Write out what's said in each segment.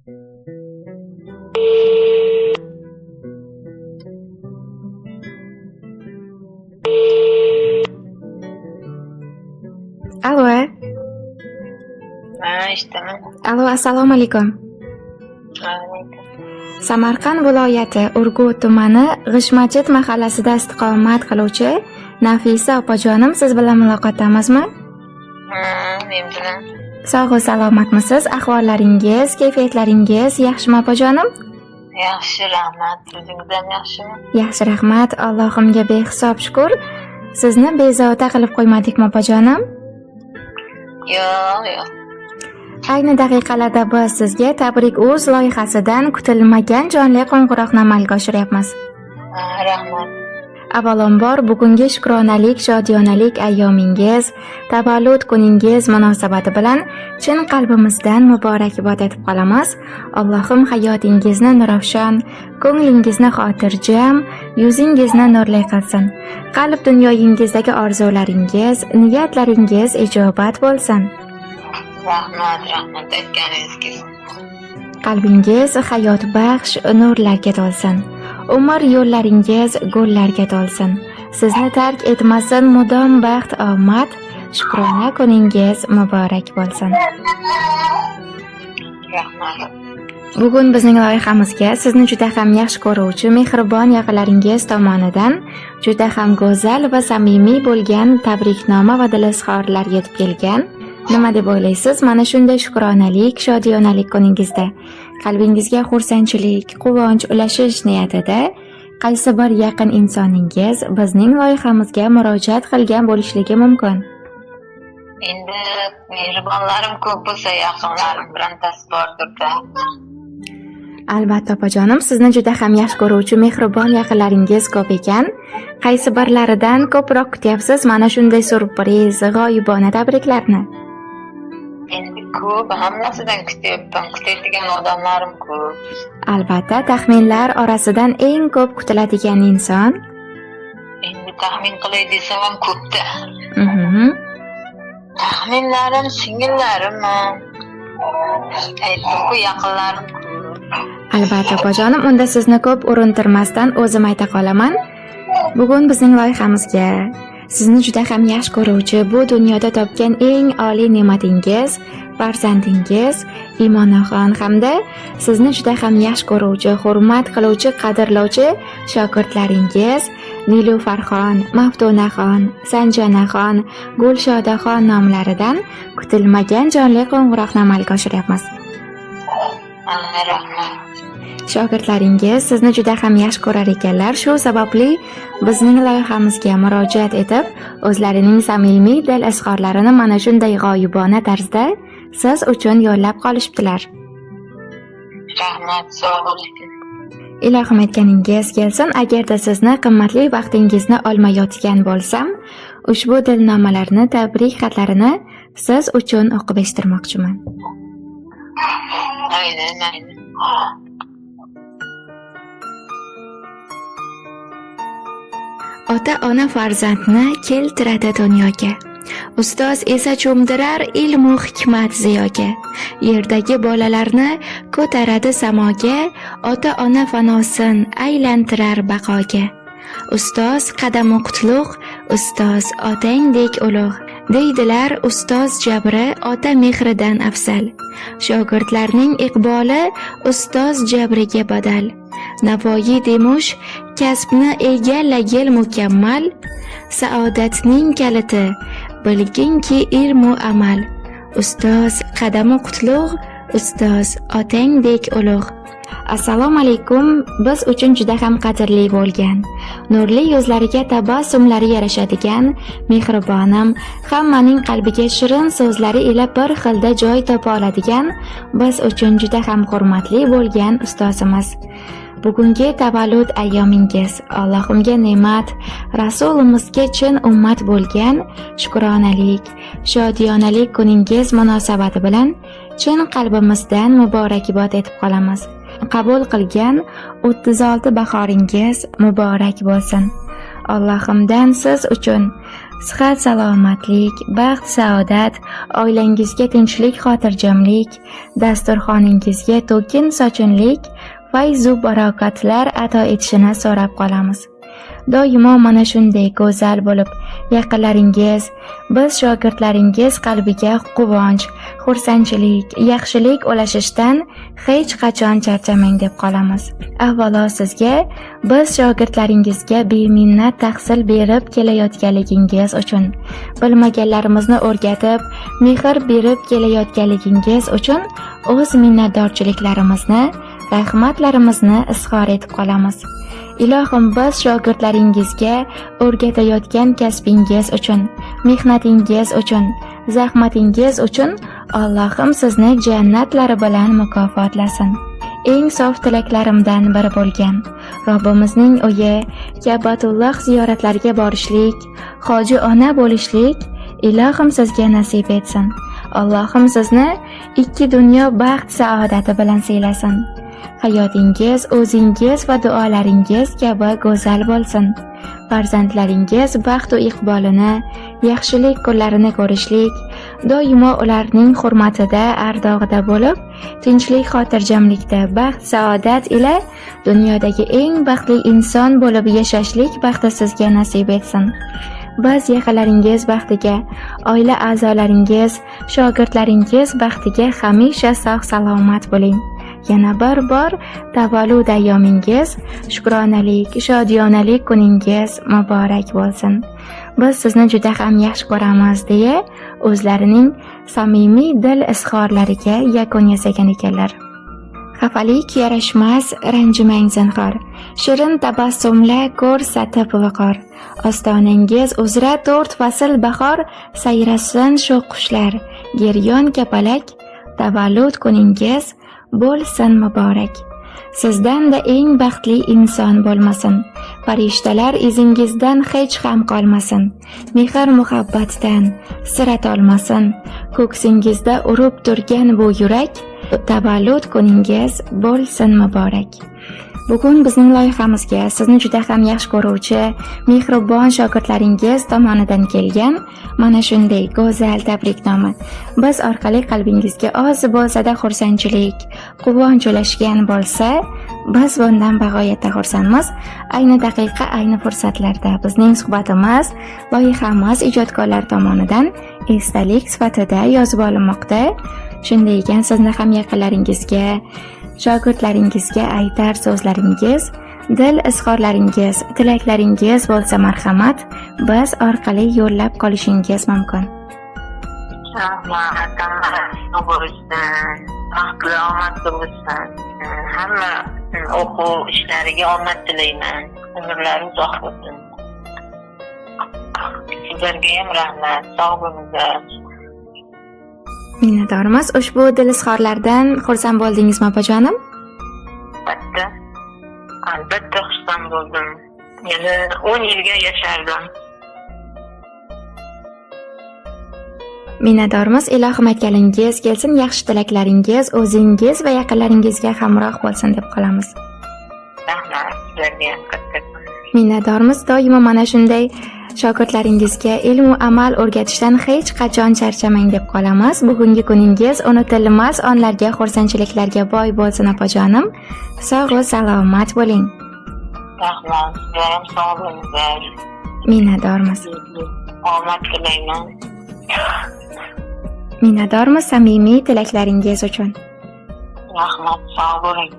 Allo. Eshitaman. Allo, assalomu alaykum. Samarqand viloyati Urgut tumani G'ishmachit mahallasida istiqomat qiluvchi Nafisa opajonim siz bilan muloqotdamizmi? Men bilan. Sog' salomatmisiz? Ahvollaringiz, kayfiyatlaringiz yaxshimi opajonim? Yaxshi, rahmat. O'zingizdan yaxshimi? Yaxshi, rahmat. Allohimga behisob shukr. Sizni bezovta qilib qo'ymadikmi opajonim? Yo'q. Ayni daqiqalarda biz sizga Tabrik.uz loyihasidan kutilmagan jonli qo'ng'iroqni amalga oshiryapmiz. Rahmat. Avvalambor bugungi shukronalik, shodiyonalik ayyomingiz, tavallud kuningiz munosabati bilan chin qalbimizdan muborakbod etib qolamiz. Allohim hayotingizni nurafshon, ko'nglingizni xotirjam, yuzingizni nurli qilsin. Qalb dunyoyingizdagi orzularingiz, niyatlaringiz ijobat bo'lsin. Rahmat aytganingiz. Qalbingiz hayot baxsh nurlarga to'lsin. Umr yo'llaringiz gullarga to'lsin. Sizni tark etmasin mudom baxt omad. Shukrona kuningiz muborak bo'lsin. Rahmat. Bugun bizning loyihamizga sizni juda ham yaxshi ko'ruvchi mehribon yaqinlaringiz tomonidan juda ham go'zal va samimiy bo'lgan tabriknoma va dil izhorlar yetib kelgan. Nima deb o'ylaysiz? Mana shunday shukronalik, shodiyonalik kuningizda qalbingizga xursandchilik, quvonch ulashish niyatida qaysi bir yaqin insoningiz bizning loyihamizga murojaat qilgan bo'lishligi mumkin. Endi mehribonlarim ko'p bo'lsa, yaqinlarim birontasi bordir-da. Albatta opajonim, sizni juda ham yaxshi ko'ruvchi mehribon yaqinlaringiz ko'p ekan. Qaysi birlaridan ko'proq kutyapsiz mana shunday surpriz, g'oyibona tabriklarni? Endi ko'p, hammasidan kutyapman. Kutadigan odamlarim ko'p. Albatta, taxminlar orasidan eng ko'p kutiladigan inson? Endi taxmin qilay desam ham ko'pda. Taxminlarim singillarim. Aytdim-ku, yaqinlarim ko'p. Albatta opajonim, unda sizni ko'p urintirmasdan o'zim ayta qolaman. Bugun bizning loyihamizga sizni juda ham yaxshi ko'ruvchi, bu dunyoda topgan eng oliy ne'matingiz, farzandingiz Imonaxon hamda sizni juda ham yaxshi ko'ruvchi, hurmat qiluvchi, qadrlovchi shogirdlaringiz Nilufarxon, Maftunaxon, Sanjonaxon, Gulshodaxon nomlaridan kutilmagan jonli qo'ng'iroqni amalga oshiryapmiz. Rahmat. Shogirdlaringiz sizni juda ham yaxshi ko'rar ekanlar. Shu sababli bizning loyihamizga murojaat etib, o'zlarining samimiy dil izhorlarini mana shunday g'oyibona tarzda siz uchun yo'llab qolishibdilar. Rahmat, sog' bo'ling. Ilohim aytganingiz kelsin. Agarda sizni qimmatli vaqtingizni olmayotgan bo'lsam, ushbu dilnomalarni, tabrik xatlarini siz uchun o'qib eshittirmoqchiman. Aynan. Ota-ona farzandni keltiradi dunyoga. Ustoz esa cho'mdirar ilm va hikmat ziyoga. Yerdagi bolalarni ko'taradi samoga, ota-ona fanosin aylantirar baqoga. Ustoz qadami qutlug', ustoz otangdek ulug'. Deydilar ustoz jabri ota mehridan afzal. Shogirdlarning iqboli ustoz jabriga badal. Navoiy demush kasbni egallagil mukammal. Saodatning kaliti bilginki ilmu amal. Ustoz qadami qutlug', ustoz otangdek ulug'. Assalomu alaykum. Biz uchun juda ham qadrli bo'lgan, nurli yuzlariga tabassumlari yarashadigan mehribonim, hammaning qalbiga shirin so'zlari ila bir xilda joy topa oladigan, biz uchun juda ham hurmatli bo'lgan ustozimiz. Bugungi tavallud ayyomingiz Allohimga ne'mat, Rasulimizga chin ummat bo'lgan shukronalik, shodiyonalik kuningiz munosabati bilan chin qalbimizdan muborakbod etib qolamiz. Qabul qilgan 36 bahoringiz muborak bo'lsin. Allohimdan siz uchun sihat salomatlik, baxt saodat, oilangizga tinchlik xotirjamlik, dasturxoningizga to'kin sochinlik, fayzu barakatlar ato etishini so'rab qolamiz. Doimo mana shunday go'zal bo'lib, yaqinlaringiz, biz shogirdlaringiz qalbiga quvonch, xursandchilik, yaxshilik ulashishdan hech qachon charchamang deb qolamiz. Avvalo sizga, biz shogirdlaringizga beminnat tahsil berib kelayotganligingiz uchun, bilmaganlarimizni o'rgatib, mehr berib kelayotganligingiz uchun o'z minnatdorchiliklarimizni, rahmatlarimizni izhor etib qolamiz. Ilohim, biz shogirdlaringizga o'rgatayotgan kasbingiz uchun, mehnatingiz uchun, zahmatingiz uchun Allohim sizni jannatlari bilan mukofotlasin. Eng sof tilaklarimdan biri bo'lgan Robbimizning uyi Ka'batulloh ziyoratlariga borishlik, hoji ona bo'lishlik Ilohim sizga nasib etsin. Allohim sizni ikki dunyo baxt saodati bilan siylasin. Hayotingiz o'zingiz va duolaringiz kabi go'zal bo'lsin. Farzandlaringiz baxt va iqbolini, yaxshilik kunlarini ko'rishlik, doimo ularning hurmatida, ardog'ida bo'lib, tinchlik xotirjamlikda, baxt saodat ila dunyodagi eng baxtli inson bo'lib yashashlik baxti sizga nasib etsin. Biz yaqinlaringiz baxtiga, oila a'zolaringiz, shogirdlaringiz baxtiga hamisha sog' salomat bo'ling. Yana bir bor tavallud ayyomingiz, shukronalik, shodiyonalik kuningiz muborak bo'lsin. Biz sizni juda ham yaxshi ko'ramiz deya o'zlarining samimiy dil izhorlariga yakun yasagan ekanlar. Xafalik yarashmas, ranjimang zinhor. Shirin tabassumla ko'rsatib viqor. Ostonangiz uzra 4 fasl bahor, sayrasin shu qushlar. Geryon kapalak, tavallud kuningiz bo'lsin muborak. Sizdan-da eng baxtli inson bo'lmasin. Farishtalar izingizdan hech ham qolmasin. Mehr muhabbatdan sirat olmasin. Ko'ksingizda urib turgan bu yurak, tavallud kuningiz bo'lsin muborak. Bugun bizning loyihamizga sizni juda ham yaxshi ko'ruvchi, mehribon shogirdlaringiz tomonidan kelgan mana shunday go'zal tabriknoma biz orqali qalbingizga oz bo'lsa-da xursandchilik, quvonch ulashgan bo'lsa, biz bundan bag'oyatda xursandmiz. Ayni daqiqa, ayni fursatlarda bizning suhbatimiz, loyihamiz ijodkorlar tomonidan esdalik sifatida yozib olinmoqda. Shunday ekan, sizni ham yaqinlaringizga, shogirdlaringizga aytar so'zlaringiz, dil izhorlaringiz, tilaklaringiz bo'lsa marhamat, biz orqali yo'llab qolishingiz mumkin. Hamma o'quv ishlariga omad tilayman. Umrlari uzoq bo'lsin. Sizlarga ham rahmat. Sog' bo'linglar. Minnatdormiz. Ushbu dil izhorlardan xursand bo'ldingizmi, opajonim? Albatta xursand bo'ldim. Yana 10 yilga yashardim. Minnatdormiz. Ilohim aytganingiz kelsin, yaxshi tilaklaringiz o'zingiz va yaqinlaringizga hamroh bo'lsin deb qolamiz. Rahmat. Sizlarga ham katta. Minnatdormiz. Doimo mana shunday shogirdlaringizga ilm va amal o'rgatishdan hech qachon charchamang deb qolamiz. Bugungi kuningiz unutilmas onlarga, xursandchiliklarga boy bo'lsin opajonim. Sog' va salomat bo'ling. Rahmat. Sizlar ham sog' bo'linglar. Minnatdormiz. Omad tilayman. Minnatdormiz samimiy tilaklaringiz uchun. Rahmat. Sog' bo'ling.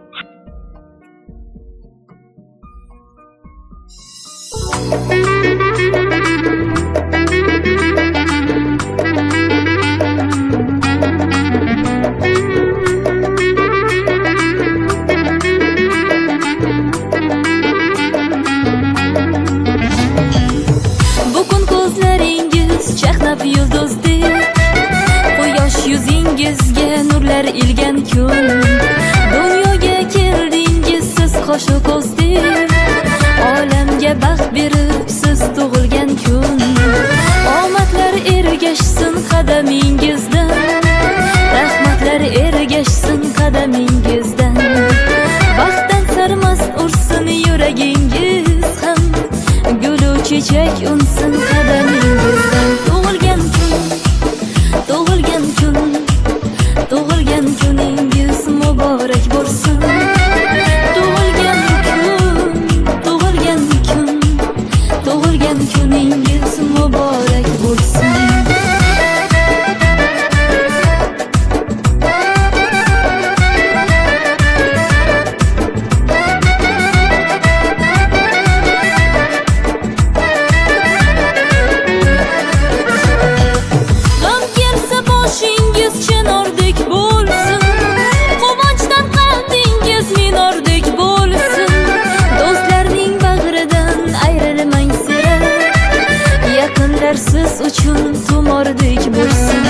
Bugun ko'zlaringiz chaqnab yulduzdek, quyosh yuzingizga nurlar ilgan kun. Dunyoga keldingiz siz qo'shu ko'zdek, olamga baxt berib siz tug'ilgan kun. Omadlar ergashsin qadamingizdan, rahmatlar ergashsin qadamingizdan. Baxtdan sarmast ursin yuragingiz ham, gulu chechak unsin qadamingiz. muborak bo'lsin. Tug'ilgan kuningiz muborak bo'lsin. G'am kelsa boshingiz chinordek bo'lsin. Quvonchdan qalbingiz minordek bo'lsin. Do'stlarning bag'ridan ayrilmang sira. Yaqinlar siz uchun tumordek bo'lsin.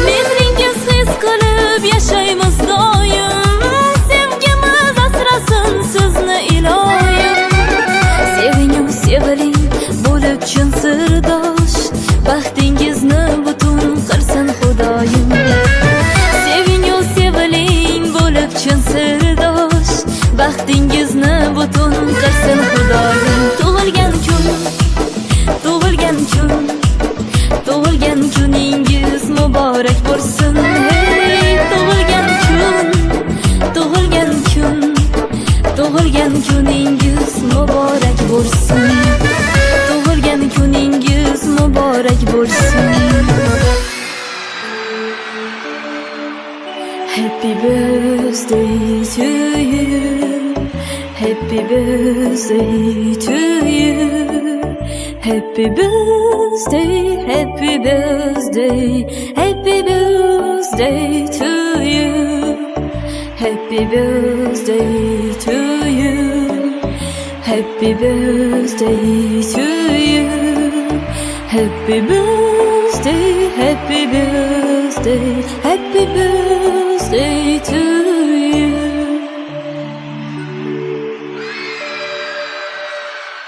Mehringiz his qilib yashaymiz doim. Sevgimiz asrasin sizni iloyim. Sevingu seviling bo'lib chin sirdosh. Baxtingizni butun qilsin Xudoyim. Sevingu seviling bo'lib chin sirdosh. Baxtingizni butun qilsin Xudoyim. Tug'ilgan kuningiz muborak bo'lsin. Hey, tug'ilgan kuningiz muborak bo'lsin. Tug'ilgan kuningiz muborak bo'lsin. Happy birthday to you. Happy birthday to you. Happy birthday, happy birthday, happy birthday to you. Happy birthday to you. Happy birthday to you. Happy birthday, happy birthday.